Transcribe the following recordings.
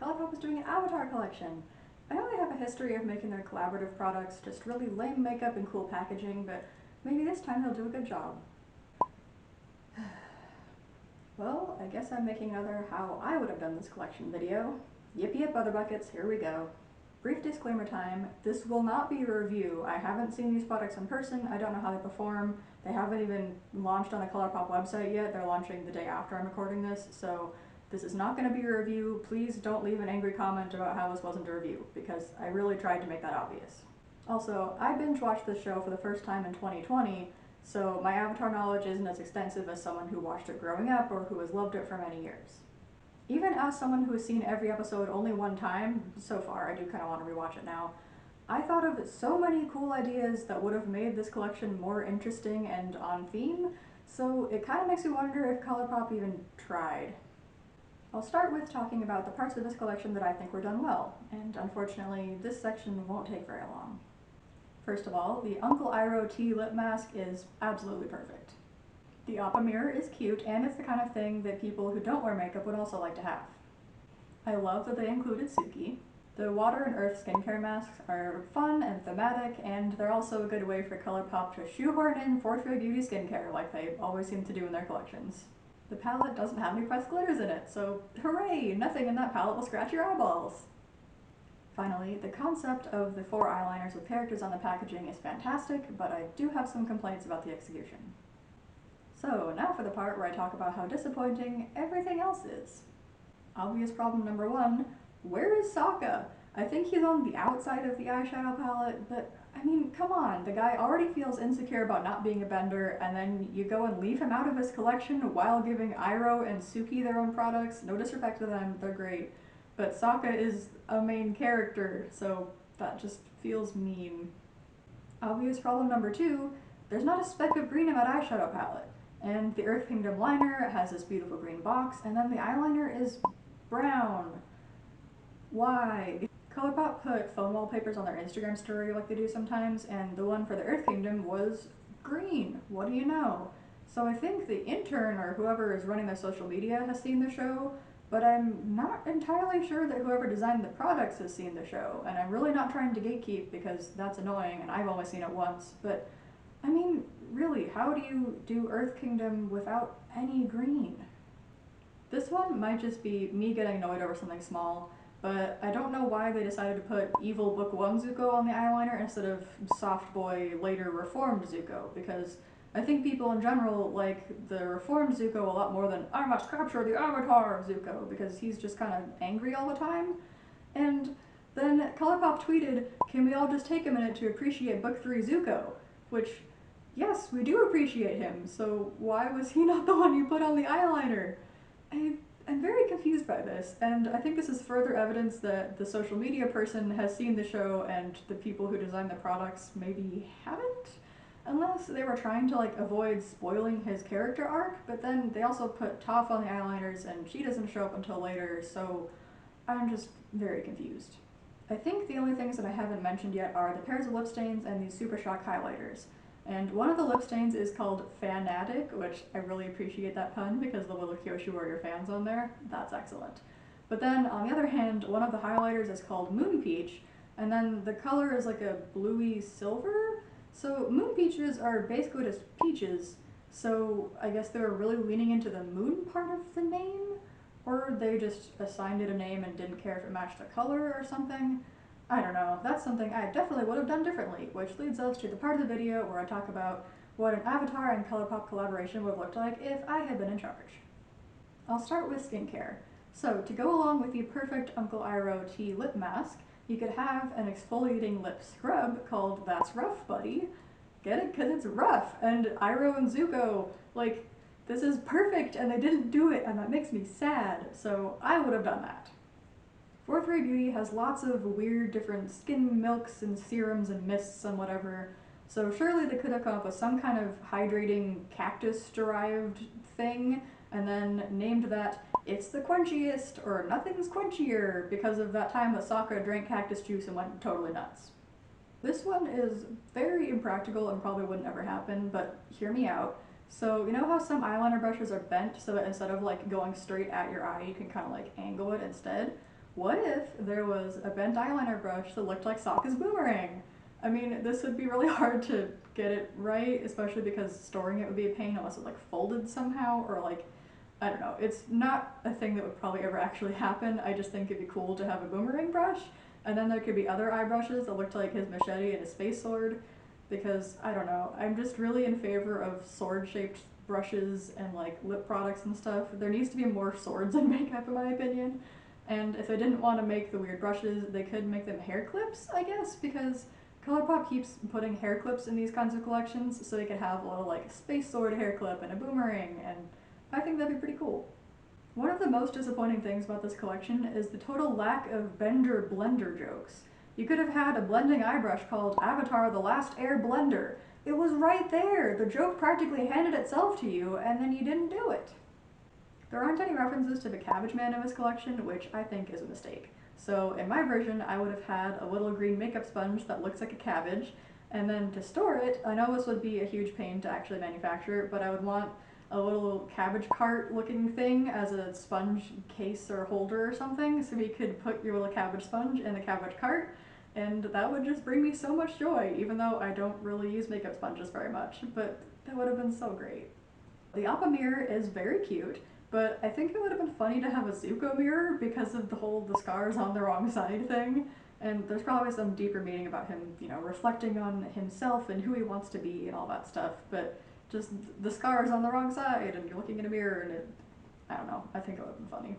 ColourPop is doing an Avatar collection. I know they have a history of making their collaborative products just really lame makeup and cool packaging, but maybe this time they'll do a good job. Well, I guess I'm making another how I would have done this collection video. Yip yip, other buckets, here we go. Brief disclaimer time, this will not be a review. I haven't seen these products in person, I don't know how they perform. They haven't even launched on the ColourPop website yet, they're launching the day after I'm recording this, so this is not going to be a review. Please don't leave an angry comment about how this wasn't a review, because I really tried to make that obvious. Also, I binge watched this show for the first time in 2020, so my Avatar knowledge isn't as extensive as someone who watched it growing up or who has loved it for many years. Even as someone who has seen every episode only one time so far, I do kind of want to rewatch it now, I thought of so many cool ideas that would have made this collection more interesting and on theme, so it kind of makes me wonder if ColourPop even tried. I'll start with talking about the parts of this collection that I think were done well, and unfortunately this section won't take very long. First of all, the Uncle Iroh tea lip mask is absolutely perfect. The Appa mirror is cute, and it's the kind of thing that people who don't wear makeup would also like to have. I love that they included Suki. The Water and Earth skincare masks are fun and thematic, and they're also a good way for ColourPop to shoehorn in fourth grade beauty skincare like they always seem to do in their collections. The palette doesn't have any pressed glitters in it, so hooray! Nothing in that palette will scratch your eyeballs! Finally, the concept of the 4 eyeliners with characters on the packaging is fantastic, but I do have some complaints about the execution. So now for the part where I talk about how disappointing everything else is. Obvious problem number 1, where is Sokka? I think he's on the outside of the eyeshadow palette, but I mean, come on, the guy already feels insecure about not being a bender, and then you go and leave him out of his collection while giving Iroh and Suki their own products. No disrespect to them, they're great. But Sokka is a main character, so that just feels mean. Obvious problem number 2, there's not a speck of green in that eyeshadow palette. And the Earth Kingdom liner has this beautiful green box, and then the eyeliner is brown. Why? ColourPop put phone wallpapers on their Instagram story like they do sometimes, and the one for the Earth Kingdom was green. What do you know? So I think the intern or whoever is running their social media has seen the show, but I'm not entirely sure that whoever designed the products has seen the show, and I'm really not trying to gatekeep because that's annoying and I've only seen it once, but I mean, really, how do you do Earth Kingdom without any green? This one might just be me getting annoyed over something small, but I don't know why they decided to put Evil Book 1 Zuko on the eyeliner instead of Soft Boy, later reformed Zuko, because I think people in general like the reformed Zuko a lot more than I must capture the Avatar Zuko, because he's just kind of angry all the time. And then ColourPop tweeted, "Can we all just take a minute to appreciate Book 3 Zuko?" Which, yes, we do appreciate him, so why was he not the one you put on the eyeliner? I'm very confused by this, and I think this is further evidence that the social media person has seen the show and the people who design the products maybe haven't? Unless they were trying to avoid spoiling his character arc, but then they also put Toph on the eyeliners and she doesn't show up until later, so I'm just very confused. I think the only things that I haven't mentioned yet are the pairs of lip stains and these Super Shock highlighters. And one of the lip stains is called Fanatic, which I really appreciate that pun because the little Kyoshi Warrior fans on there. That's excellent. But then, on the other hand, one of the highlighters is called Moon Peach, and then the color is like a bluey silver? So Moon Peaches are basically just peaches, so I guess they were really leaning into the moon part of the name? Or they just assigned it a name and didn't care if it matched the color or something? I don't know, that's something I definitely would have done differently, which leads us to the part of the video where I talk about what an Avatar and ColourPop collaboration would have looked like if I had been in charge. I'll start with skincare. So, to go along with the perfect Uncle Iroh tea lip mask, you could have an exfoliating lip scrub called That's Rough Buddy. Get it? Because it's rough, and Iroh and Zuko, this is perfect, and they didn't do it, and that makes me sad, so I would have done that. Fourth Grade Beauty has lots of weird different skin milks and serums and mists and whatever, so surely they could have come up with some kind of hydrating cactus-derived thing, and then named that It's the Quenchiest, or Nothing's Quenchier, because of that time that Sokka drank cactus juice and went totally nuts. This one is very impractical and probably wouldn't ever happen, but hear me out. So you know how some eyeliner brushes are bent so that instead of going straight at your eye, you can kind of angle it instead? What if there was a bent eyeliner brush that looked like Sokka's boomerang? I mean, this would be really hard to get it right, especially because storing it would be a pain unless it like folded somehow, or like, I don't know. It's not a thing that would probably ever actually happen. I just think it'd be cool to have a boomerang brush. And then there could be other eye brushes that looked like his machete and his space sword, because I don't know. I'm just really in favor of sword-shaped brushes and like lip products and stuff. There needs to be more swords in makeup in my opinion. And if they didn't want to make the weird brushes, they could make them hair clips, I guess, because ColourPop keeps putting hair clips in these kinds of collections, so they could have a little like space sword hair clip and a boomerang, and I think that'd be pretty cool. One of the most disappointing things about this collection is the total lack of Bender blender jokes. You could have had a blending eye brush called Avatar: The Last Air Blender. It was right there! The joke practically handed itself to you, and then you didn't do it. There aren't any references to the Cabbage Man in this collection, which I think is a mistake. So in my version, I would have had a little green makeup sponge that looks like a cabbage, and then to store it, I know this would be a huge pain to actually manufacture, but I would want a little cabbage cart looking thing as a sponge case or holder or something, so you could put your little cabbage sponge in the cabbage cart, and that would just bring me so much joy, even though I don't really use makeup sponges very much, but that would have been so great. The Appa mirror is very cute, but I think it would have been funny to have a Zuko mirror because of the scars on the wrong side thing, and there's probably some deeper meaning about him, you know, reflecting on himself and who he wants to be and all that stuff, but just the scars on the wrong side and you're looking in a mirror and I don't know, I think it would have been funny.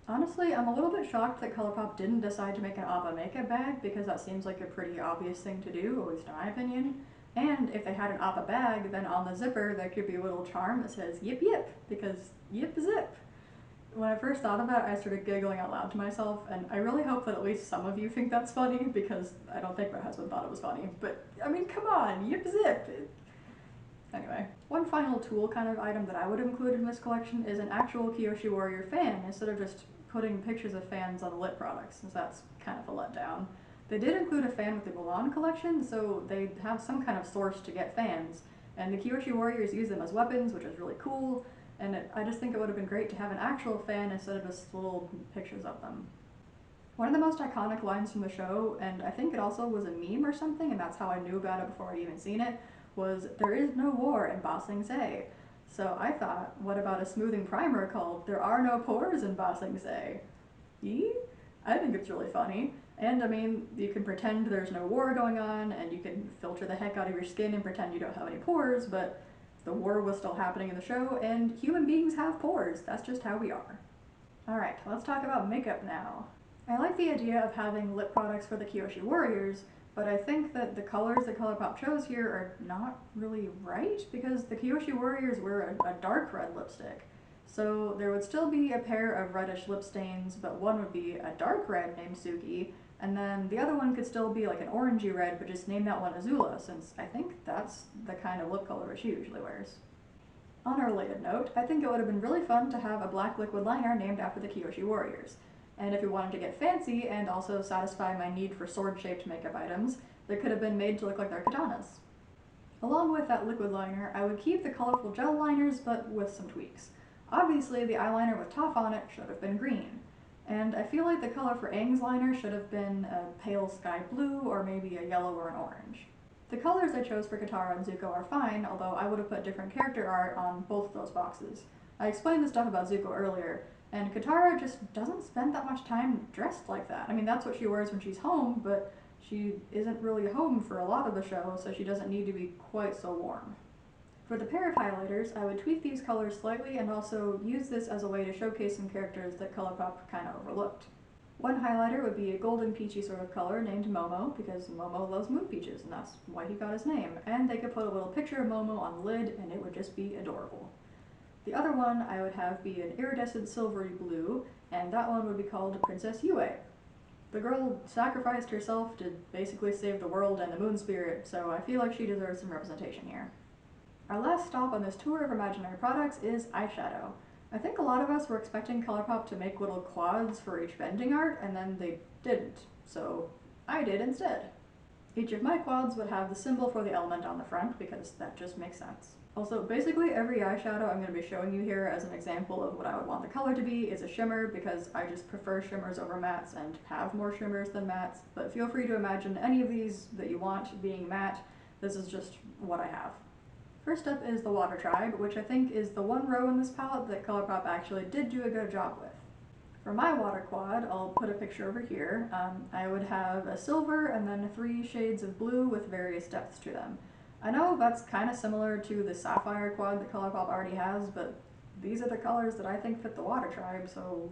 Honestly, I'm a little bit shocked that ColourPop didn't decide to make an Appa makeup bag because that seems like a pretty obvious thing to do, at least in my opinion. And if they had an Appa bag, then on the zipper there could be a little charm that says yip yip, because yip zip. When I first thought of it, I started giggling out loud to myself, and I really hope that at least some of you think that's funny, because I don't think my husband thought it was funny. But, I mean, come on, yip zip! Anyway, one final tool kind of item that I would have included in this collection is an actual Kyoshi Warrior fan, instead of just putting pictures of fans on lip products, since that's kind of a letdown. They did include a fan with the Mulan collection, so they have some kind of source to get fans, and the Kyoshi Warriors use them as weapons, which is really cool, and I just think it would have been great to have an actual fan instead of just little pictures of them. One of the most iconic lines from the show, and I think it also was a meme or something, and that's how I knew about it before I'd even seen it, was "There is no war in Ba Sing Se." So I thought, what about a smoothing primer called "There are no pores in Ba Sing Se"? Yee? I think it's really funny. And I mean, you can pretend there's no war going on, and you can filter the heck out of your skin and pretend you don't have any pores, but the war was still happening in the show, and human beings have pores. That's just how we are. Alright, let's talk about makeup now. I like the idea of having lip products for the Kyoshi Warriors, but I think that the colors that ColourPop chose here are not really right, because the Kyoshi Warriors wear a dark red lipstick. So there would still be a pair of reddish lip stains, but one would be a dark red named Suki, and then the other one could still be like an orangey red, but just name that one Azula, since I think that's the kind of lip color she usually wears. On a related note, I think it would have been really fun to have a black liquid liner named after the Kyoshi Warriors. And if we wanted to get fancy and also satisfy my need for sword-shaped makeup items, they could have been made to look like their katanas. Along with that liquid liner, I would keep the colorful gel liners, but with some tweaks. Obviously, the eyeliner with Toph on it should have been green. And I feel like the color for Aang's liner should have been a pale sky blue or maybe a yellow or an orange. The colors I chose for Katara and Zuko are fine, although I would have put different character art on both of those boxes. I explained the stuff about Zuko earlier, and Katara just doesn't spend that much time dressed like that. I mean, that's what she wears when she's home, but she isn't really home for a lot of the show, so she doesn't need to be quite so warm. For the pair of highlighters, I would tweak these colors slightly and also use this as a way to showcase some characters that ColourPop kind of overlooked. One highlighter would be a golden peachy sort of color named Momo, because Momo loves moon peaches, and that's why he got his name. And they could put a little picture of Momo on the lid, and it would just be adorable. The other one I would have be an iridescent silvery blue, and that one would be called Princess Yue. The girl sacrificed herself to basically save the world and the moon spirit, so I feel like she deserves some representation here. Our last stop on this tour of imaginary products is eyeshadow. I think a lot of us were expecting ColourPop to make little quads for each bending art, and then they didn't, so I did instead. Each of my quads would have the symbol for the element on the front, because that just makes sense. Also, basically every eyeshadow I'm going to be showing you here as an example of what I would want the color to be is a shimmer, because I just prefer shimmers over mattes and have more shimmers than mattes, but feel free to imagine any of these that you want being matte. This is just what I have. First up is the Water Tribe, which I think is the one row in this palette that ColourPop actually did do a good job with. For my water quad, I'll put a picture over here. I would have a silver and then 3 shades of blue with various depths to them. I know that's kind of similar to the sapphire quad that ColourPop already has, but these are the colors that I think fit the Water Tribe, so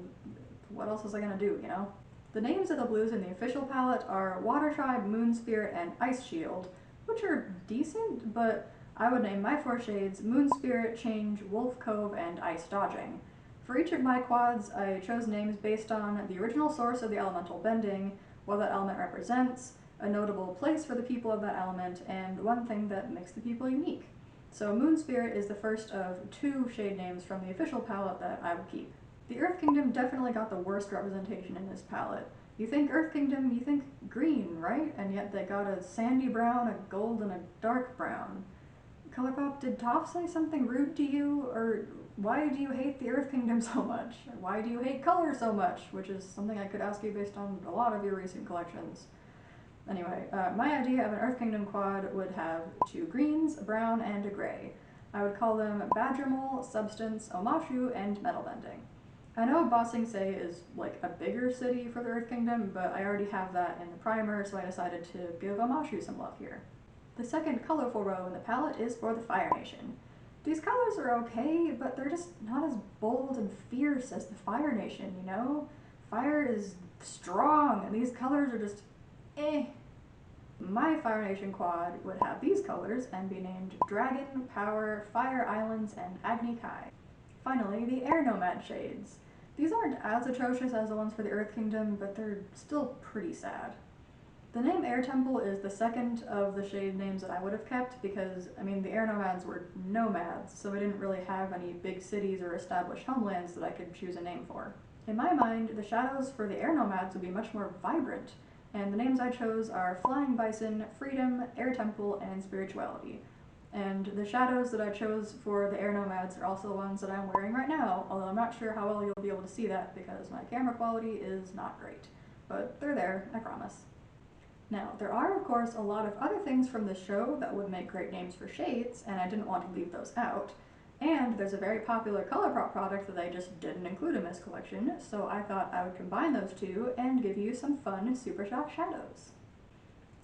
what else was I gonna do, you know? The names of the blues in the official palette are Water Tribe, Moon Spirit, and Ice Shield, which are decent, but I would name my 4 shades Moon Spirit, Change, Wolf Cove, and Ice Dodging. For each of my quads, I chose names based on the original source of the elemental bending, what that element represents, a notable place for the people of that element, and one thing that makes the people unique. So Moon Spirit is the first of 2 shade names from the official palette that I would keep. The Earth Kingdom definitely got the worst representation in this palette. You think Earth Kingdom, you think green, right? And yet they got a sandy brown, a gold, and a dark brown. ColourPop, did Toph say something rude to you? Or why do you hate the Earth Kingdom so much? Why do you hate color so much? Which is something I could ask you based on a lot of your recent collections. Anyway, my idea of an Earth Kingdom quad would have 2 greens, a brown, and a gray. I would call them Badgermole, Substance, Omashu, and Metal Bending. I know Ba Sing Se is like a bigger city for the Earth Kingdom, but I already have that in the primer, so I decided to give Omashu some love here. The second colorful row in the palette is for the Fire Nation. These colors are okay, but they're just not as bold and fierce as the Fire Nation, you know? Fire is strong, and these colors are just eh. My Fire Nation quad would have these colors and be named Dragon, Power, Fire Islands, and Agni Kai. Finally, the Air Nomad Shades. These aren't as atrocious as the ones for the Earth Kingdom, but they're still pretty sad. The name Air Temple is the second of the shade names that I would have kept because, I mean, the Air Nomads were nomads, so we didn't really have any big cities or established homelands that I could choose a name for. In my mind, the shadows for the Air Nomads would be much more vibrant, and the names I chose are Flying Bison, Freedom, Air Temple, and Spirituality. And the shadows that I chose for the Air Nomads are also the ones that I'm wearing right now, although I'm not sure how well you'll be able to see that because my camera quality is not great. But they're there, I promise. Now, there are of course a lot of other things from this show that would make great names for shades, and I didn't want to leave those out. And there's a very popular ColourPop product that I just didn't include in this collection, so I thought I would combine those two and give you some fun Super Shock shadows.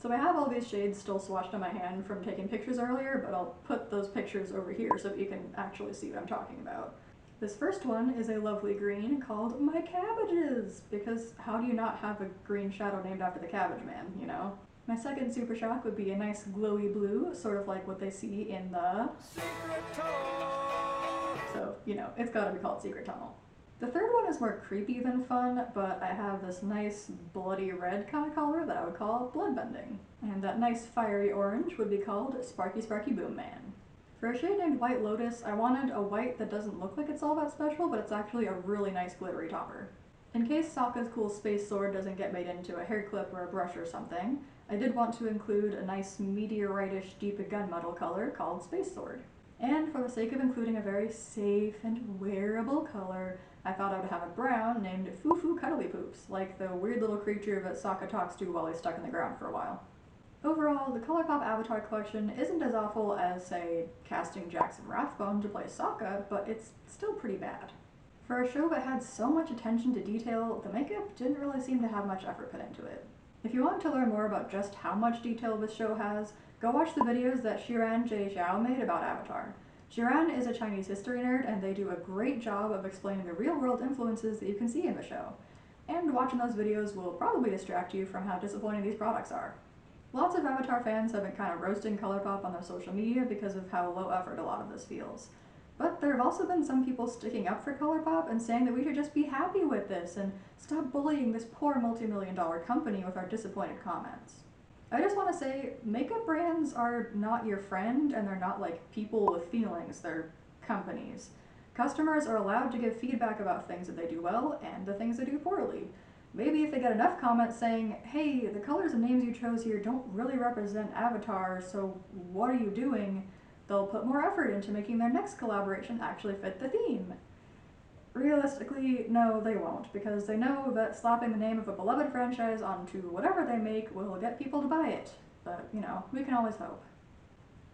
So I have all these shades still swatched on my hand from taking pictures earlier, but I'll put those pictures over here so that you can actually see what I'm talking about. This first one is a lovely green called My Cabbages, because how do you not have a green shadow named after the Cabbage Man, you know? My second Super Shock would be a nice glowy blue, sort of like what they see in the Secret Tunnel. So, you know, it's gotta be called Secret Tunnel. The third one is more creepy than fun, but I have this nice bloody red kind of color that I would call Bloodbending. And that nice fiery orange would be called Sparky Sparky Boom Man. For a shade named White Lotus, I wanted a white that doesn't look like it's all that special, but it's actually a really nice glittery topper. In case Sokka's cool space sword doesn't get made into a hair clip or a brush or something, I did want to include a nice meteorite-ish deep gunmetal color called Space Sword. And for the sake of including a very safe and wearable color, I thought I would have a brown named Foo-Foo Cuddly Poops, like the weird little creature that Sokka talks to while he's stuck in the ground for a while. Overall, the ColourPop Avatar collection isn't as awful as, say, casting Jackson Rathbone to play Sokka, but it's still pretty bad. For a show that had so much attention to detail, the makeup didn't really seem to have much effort put into it. If you want to learn more about just how much detail this show has, go watch the videos that Shiran J. Zhao made about Avatar. Shiran is a Chinese history nerd, and they do a great job of explaining the real-world influences that you can see in the show. And watching those videos will probably distract you from how disappointing these products are. Lots of Avatar fans have been kind of roasting ColourPop on their social media because of how low effort a lot of this feels. But there have also been some people sticking up for ColourPop and saying that we should just be happy with this and stop bullying this poor multi-million-dollar company with our disappointed comments. I just want to say, makeup brands are not your friend, and they're not like people with feelings, they're companies. Customers are allowed to give feedback about things that they do well and the things they do poorly. Maybe if they get enough comments saying, hey, the colors and names you chose here don't really represent Avatar, so what are you doing? They'll put more effort into making their next collaboration actually fit the theme. Realistically, no, they won't, because they know that slapping the name of a beloved franchise onto whatever they make will get people to buy it. But, you know, we can always hope.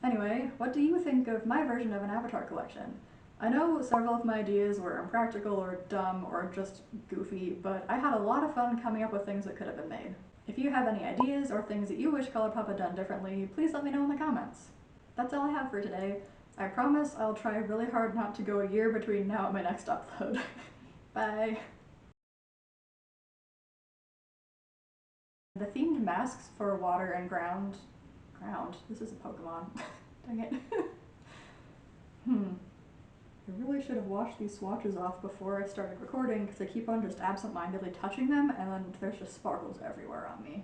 Anyway, what do you think of my version of an Avatar collection? I know several of my ideas were impractical or dumb or just goofy, but I had a lot of fun coming up with things that could have been made. If you have any ideas or things that you wish ColourPop had done differently, please let me know in the comments. That's all I have for today. I promise I'll try really hard not to go a year between now and my next upload. Bye! The themed masks for water and ground... This is a Pokemon. Dang it. I really should have washed these swatches off before I started recording, because I keep on just absent-mindedly touching them, and then there's just sparkles everywhere on me.